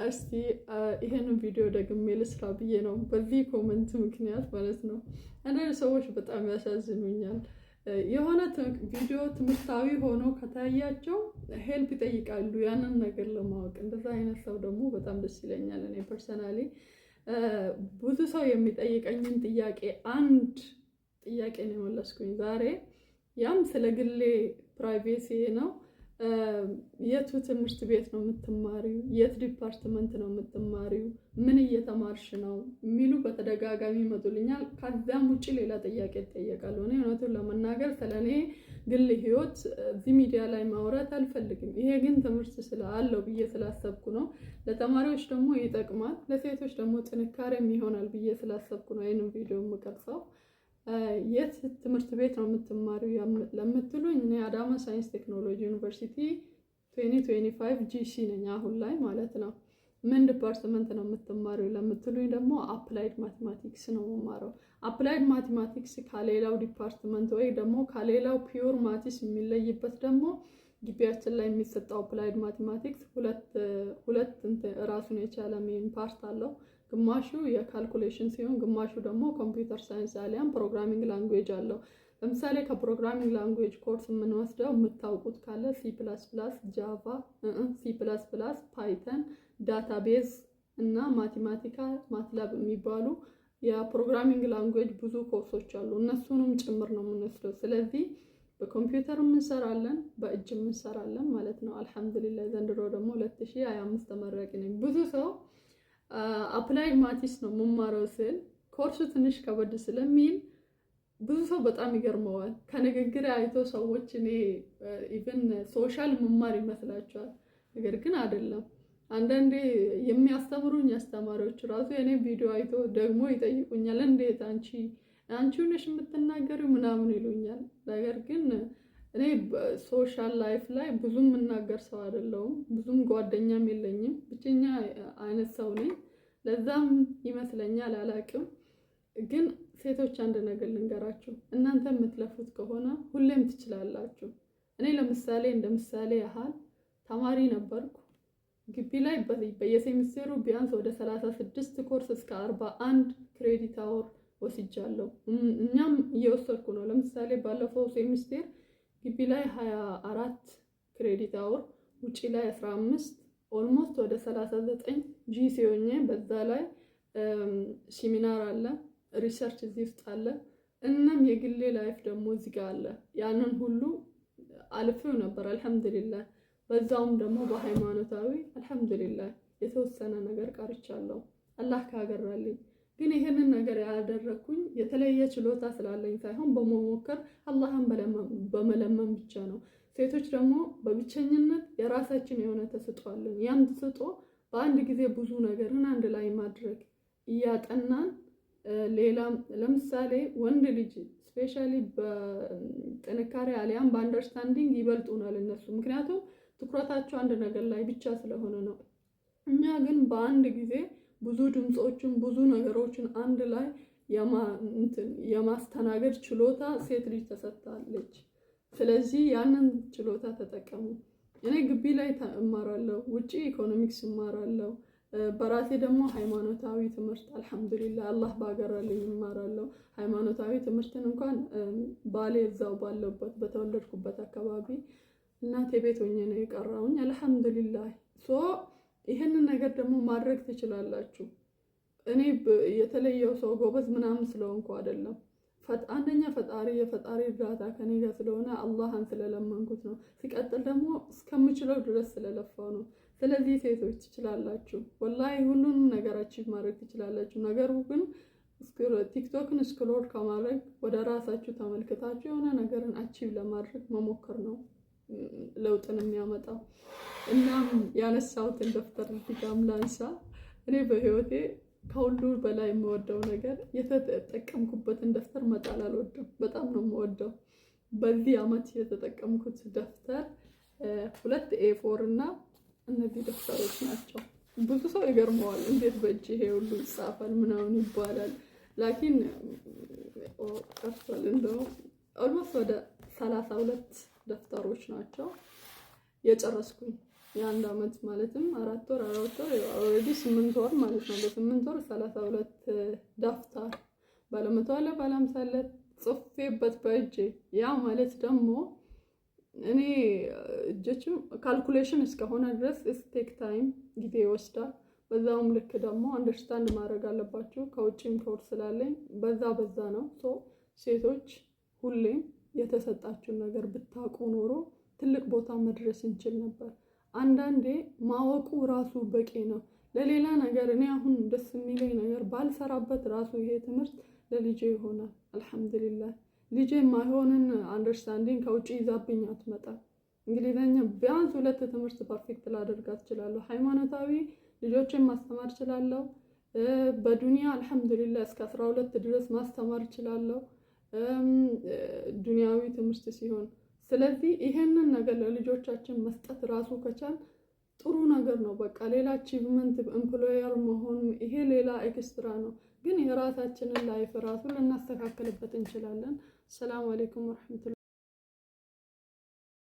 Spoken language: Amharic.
እስቲ ይሄንን ቪዲዮ ደግሜ ልስራ ብዬ ነው በዚህ ኮመንት ምክንያት ማለት ነው። አንዳንድ ሰዎች በጣም ያሳዝኑኛል። የሆነ ቪዲዮ ትምህርታዊ ሆኖ ከታያቸው ሄልፕ ይጠይቃሉ ያንን ነገር ለማወቅ። እንደዛ አይነት ሰው ደግሞ በጣም ደስ ይለኛል። እኔ ፐርሰናሊ ብዙ ሰው የሚጠይቀኝን ጥያቄ አንድ ጥያቄ ነው የመለስኩኝ ዛሬ። ያም ስለ ግሌ ፕራይቬሲ ነው። የቱ ትምህርት ቤት ነው የምትማሪው? የት ዲፓርትመንት ነው የምትማሪው? ምን እየተማርሽ ነው የሚሉ በተደጋጋሚ ይመጡልኛል። ከዛም ውጪ ሌላ ጥያቄ እጠየቃለሁ። እኔ እውነቱን ለመናገር ስለኔ ግል ህይወት እዚህ ሚዲያ ላይ ማውራት አልፈልግም። ይሄ ግን ትምህርት ስላለው ብዬ ስላሰብኩ ነው። ለተማሪዎች ደግሞ ይጠቅማል፣ ለሴቶች ደግሞ ጥንካሬም ይሆናል ብዬ ስላሰብኩ ነው ይሄንን ቪዲዮ የምቀርጸው። የት ትምህርት ቤት ነው የምትማሪው ለምትሉኝ፣ እኔ አዳማ ሳይንስ ቴክኖሎጂ ዩኒቨርሲቲ 2025 ጂሲ ነኝ አሁን ላይ ማለት ነው። ምን ዲፓርትመንት ነው የምትማሪው ለምትሉኝ ደግሞ አፕላይድ ማቴማቲክስ ነው የምማረው። አፕላይድ ማቴማቲክስ ከሌላው ዲፓርትመንት ወይ ደግሞ ከሌላው ፒዩር ማቲስ የሚለይበት ደግሞ ግቢያችን ላይ የሚሰጠው አፕላይድ ማቴማቲክስ ሁለት ራሱን የቻለ ሜን ፓርት አለው። ግማሹ የካልኩሌሽን ሲሆን ግማሹ ደግሞ ኮምፒውተር ሳይንስ አሊያም ፕሮግራሚንግ ላንጉዌጅ አለው። ለምሳሌ ከፕሮግራሚንግ ላንጉዌጅ ኮርስ የምንወስደው የምታውቁት ካለ ሲ++፣ ጃቫ፣ ሲ++፣ ፓይተን፣ ዳታቤዝ እና ማቴማቲካ ማትላብ የሚባሉ የፕሮግራሚንግ ላንጉዌጅ ብዙ ኮርሶች አሉ። እነሱንም ጭምር ነው የምንወስደው። ስለዚህ በኮምፒውተር እንሰራለን፣ በእጅ እንሰራለን ማለት ነው። አልሐምዱሊላህ ዘንድሮ ደግሞ 2025 ተመራቂ ነኝ። ብዙ ሰው አፕላይድ ማቲስ ነው የምማረው ስል ኮርሱ ትንሽ ከበድ ስለሚል ብዙ ሰው በጣም ይገርመዋል። ከንግግር አይቶ ሰዎች እኔ ኢቭን ሶሻል መማር ይመስላቸዋል። ነገር ግን አይደለም። አንዳንዴ የሚያስተምሩኝ አስተማሪዎች ራሱ የኔ ቪዲዮ አይቶ ደግሞ ይጠይቁኛል፣ እንዴት አንቺ ነሽ የምትናገሪው ምናምን ይሉኛል። ነገር ግን እኔ ሶሻል ላይፍ ላይ ብዙም የምናገር ሰው አይደለሁም። ብዙም ጓደኛም የለኝም። ብቸኛ አይነት ሰው ነኝ። ለዛም ይመስለኛል አላቅም። ግን ሴቶች አንድ ነገር ልንገራችሁ፣ እናንተ የምትለፉት ከሆነ ሁሌም ትችላላችሁ። እኔ ለምሳሌ እንደ ምሳሌ ያህል ተማሪ ነበርኩ። ግቢ ላይ በየሴሚስቴሩ ቢያንስ ወደ 36 ኮርስ እስከ 41 ክሬዲት አወር ወስጃለሁ። እኛም እየወሰድኩ ነው። ለምሳሌ ባለፈው ሴሚስቴር ግቢ ላይ 24 ክሬዲት አወር፣ ውጪ ላይ 15፣ ኦልሞስት ወደ 39 ጂሲ ሆኜ በዛ ላይ ሴሚናር አለ፣ ሪሰርች እዚህ ውስጥ አለ፣ እናም የግሌ ላይፍ ደግሞ እዚህ ጋር አለ። ያንን ሁሉ አልፌው ነበር አልሐምዱሊላህ። በዛውም ደግሞ በሃይማኖታዊ አልሐምዱሊላህ የተወሰነ ነገር ቀርቻለሁ አላህ ካገራልኝ። ግን ይሄንን ነገር ያደረኩኝ የተለየ ችሎታ ስላለኝ ሳይሆን በመሞከር አላህን በመለመን ብቻ ነው። ሴቶች ደግሞ በብቸኝነት የራሳችን የሆነ ተሰጥኦ አለን። ያን ተሰጥኦ በአንድ ጊዜ ብዙ ነገርን አንድ ላይ ማድረግ እያጠናን ሌላም ለምሳሌ ወንድ ልጅ ስፔሻሊ በጥንካሬ አሊያም በአንደርስታንዲንግ ይበልጡናል እነሱ፣ ምክንያቱም ትኩረታቸው አንድ ነገር ላይ ብቻ ስለሆነ ነው። እኛ ግን በአንድ ጊዜ ብዙ ድምጾችን ብዙ ነገሮችን አንድ ላይ የማስተናገድ ችሎታ ሴት ልጅ ተሰጥታለች። ስለዚህ ያንን ችሎታ ተጠቀሙ። እኔ ግቢ ላይ እማራለሁ፣ ውጪ ኢኮኖሚክስ እማራለሁ፣ በራሴ ደግሞ ሃይማኖታዊ ትምህርት አልሐምዱሊላህ አላህ ባገራልኝ እማራለሁ። ሃይማኖታዊ ትምህርትን እንኳን ባሌ እዛው ባለበት በተወለድኩበት አካባቢ እናቴ ቤት ሆኜ ነው የቀራውኝ አልሐምዱሊላህ። ይሄንን ነገር ደግሞ ማድረግ ትችላላችሁ። እኔ የተለየው ሰው ጎበዝ ምናምን ስለሆንኩ አይደለም። አንደኛ የፈጣሪ እርዳታ ከኔ ጋር ስለሆነ አላህን ስለለመንኩት ነው። ሲቀጥል ደግሞ እስከምችለው ድረስ ስለለፋው ነው። ስለዚህ ሴቶች ትችላላችሁ፣ ወላሂ ሁሉንም ነገር አቺቭ ማድረግ ትችላላችሁ። ነገሩ ግን ቲክቶክን ስክሮል ከማድረግ ወደ ራሳችሁ ተመልክታችሁ የሆነ ነገርን አቺቭ ለማድረግ መሞከር ነው ለውጥን የሚያመጣው። እናም ያነሳሁትን ደፍተር ዲጋም ላንሳ። እኔ በህይወቴ ከሁሉ በላይ የምወደው ነገር የተጠቀምኩበትን ደፍተር መጣል አልወድም። በጣም ነው የምወደው። በዚህ አመት የተጠቀምኩት ደፍተር 2 A4 እና እነዚህ ደፍተሮች ናቸው። ብዙ ሰው ይገርመዋል፣ እንዴት በእጅ ይሄ ሁሉ ይጻፋል ምናምን ይባላል። ላኪን ቀርቷል። እንደው ኦልሞስት ወደ 32 ደፍተሮች ናቸው የጨረስኩኝ። የአንድ አመት ማለትም 4 ወር ኦልሬዲ 8 ወር ማለት ነው። በ8 ወር 32 ዳፍታር ባለ100 አለ ባለ50 አለ ጽፌበት በእጄ። ያ ማለት ደግሞ እኔ እጆችም ካልኩሌሽን እስከሆነ ድረስ ቴክ ታይም ጊዜ ይወስዳል። በዛውም ልክ ደግሞ አንደርስታንድ ማድረግ አለባችሁ። ከውጭም ኮርስ ስላለኝ በዛ ነው። ሴቶች ሁሌም የተሰጣችሁን ነገር ብታውቁ ኖሮ ትልቅ ቦታ መድረስ እንችል ነበር። አንዳንዴ ማወቁ ራሱ በቂ ነው ለሌላ ነገር። እኔ አሁን ደስ የሚለኝ ነገር ባልሰራበት ራሱ ይሄ ትምህርት ለልጄ ይሆናል። አልሐምዱሊላህ ልጄ ማይሆንን አንደርስታንዲንግ ከውጪ ይዛብኝ አትመጣም። እንግሊዘኛ ቢያንስ 2 ትምህርት ፐርፌክት ላደርጋት እችላለሁ። ሃይማኖታዊ ልጆችን ማስተማር እችላለሁ። በዱንያ አልሐምዱሊላህ እስከ 12 ድረስ ማስተማር እችላለሁ ዱንያዊ ትምህርት ሲሆን። ስለዚህ ይሄንን ነገር ለልጆቻችን መስጠት ራሱ ከቻል ጥሩ ነገር ነው። በቃ ሌላ አቺቭመንት ኤምፕሎየር መሆን ይሄ ሌላ ኤክስትራ ነው። ግን የራሳችንን ላይፍ ራሱ ልናስተካክልበት እንችላለን። ሰላም አለይኩም ወራህመቱላህ